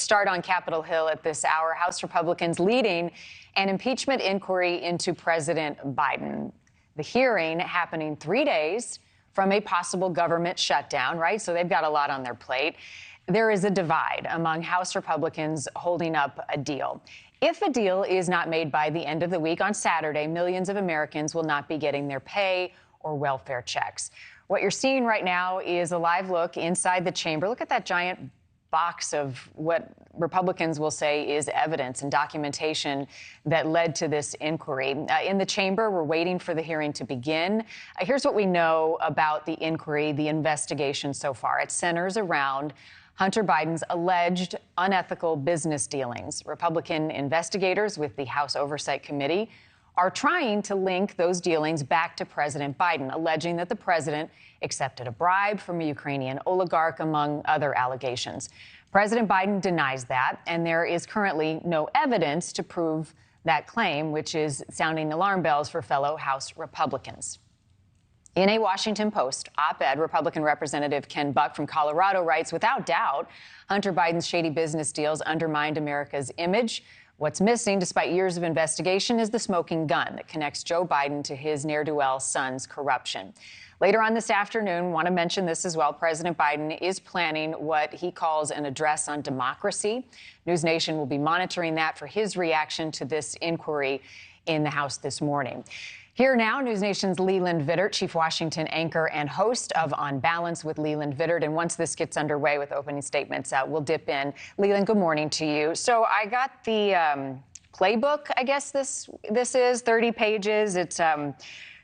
start on Capitol Hill at this hour. House Republicans leading an impeachment inquiry into President Biden. The hearing happening 3 days from a possible government shutdown, right? So they've got a lot on their plate. There is a divide among House Republicans holding up a deal. If a deal is not made by the end of the week on Saturday, millions of Americans will not be getting their pay or welfare checks. What you're seeing right now is a live look inside the chamber. Look at that giant box of what Republicans will say is evidence and documentation that led to this inquiry. In the chamber, we're waiting for the hearing to begin. Here's what we know about the inquiry, the investigation so far. It centers around Hunter Biden's alleged unethical business dealings. Republican investigators with the House Oversight Committee are trying to link those dealings back to President Biden, alleging that the president accepted a bribe from a Ukrainian oligarch, among other allegations. President Biden denies that, and there is currently no evidence to prove that claim, which is sounding alarm bells for fellow House Republicans. In a Washington Post op-ed, Republican Representative Ken Buck from Colorado writes, without doubt, Hunter Biden's shady business deals undermined America's image. What's missing, despite years of investigation, is the smoking gun that connects Joe Biden to his ne'er-do-well son's corruption. Later on this afternoon, want to mention this as well, President Biden is planning what he calls an address on democracy. NewsNation will be monitoring that for his reaction to this inquiry in the House this morning. Here now, NewsNation's Leland Vittert, chief Washington anchor and host of On Balance with Leland Vittert. And once this gets underway with opening statements, we'll dip in. Leland, good morning to you. So I got the playbook, I guess this is 30 pages. It's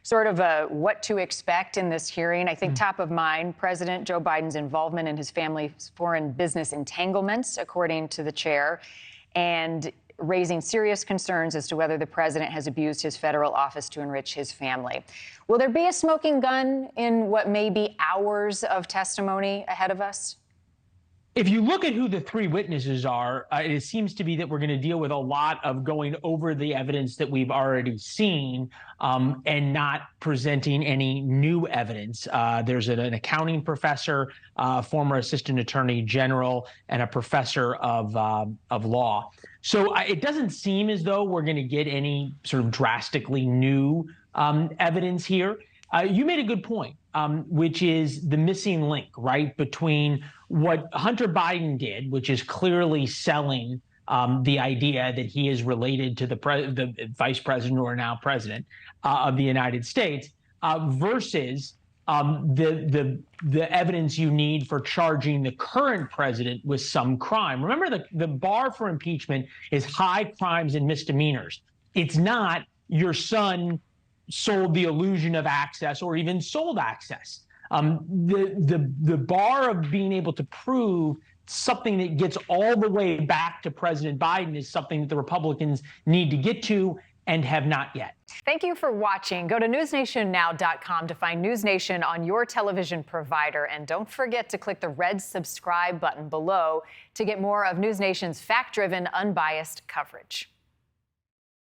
sort of a what to expect in this hearing. I think top of mind, President Joe Biden's involvement in his family's foreign business entanglements, according to the chair, and raising serious concerns as to whether the president has abused his federal office to enrich his family. Will there be a smoking gun in what may be hours of testimony ahead of us? If you look at who the three witnesses are, it seems to be that we're going to deal with a lot of going over the evidence that we've already seen and not presenting any new evidence. There's an accounting professor, former assistant attorney general, and a professor of law. So it doesn't seem as though we're going to get any sort of drastically new evidence here. You made a good point, which is the missing link, right, between what Hunter Biden did, which is clearly selling the idea that he is related to the vice president or now president of the United States, versus the evidence you need for charging the current president with some crime. Remember, the bar for impeachment is high crimes and misdemeanors. It's not your son sold the illusion of access or even sold access. The bar of being able to prove something that gets all the way back to President Biden is something that the Republicans need to get to and have not yet. Thank you for watching. Go to newsnationnow.com to find NewsNation on your television provider. And don't forget to click the red subscribe button below to get more of NewsNation's fact-driven, unbiased coverage.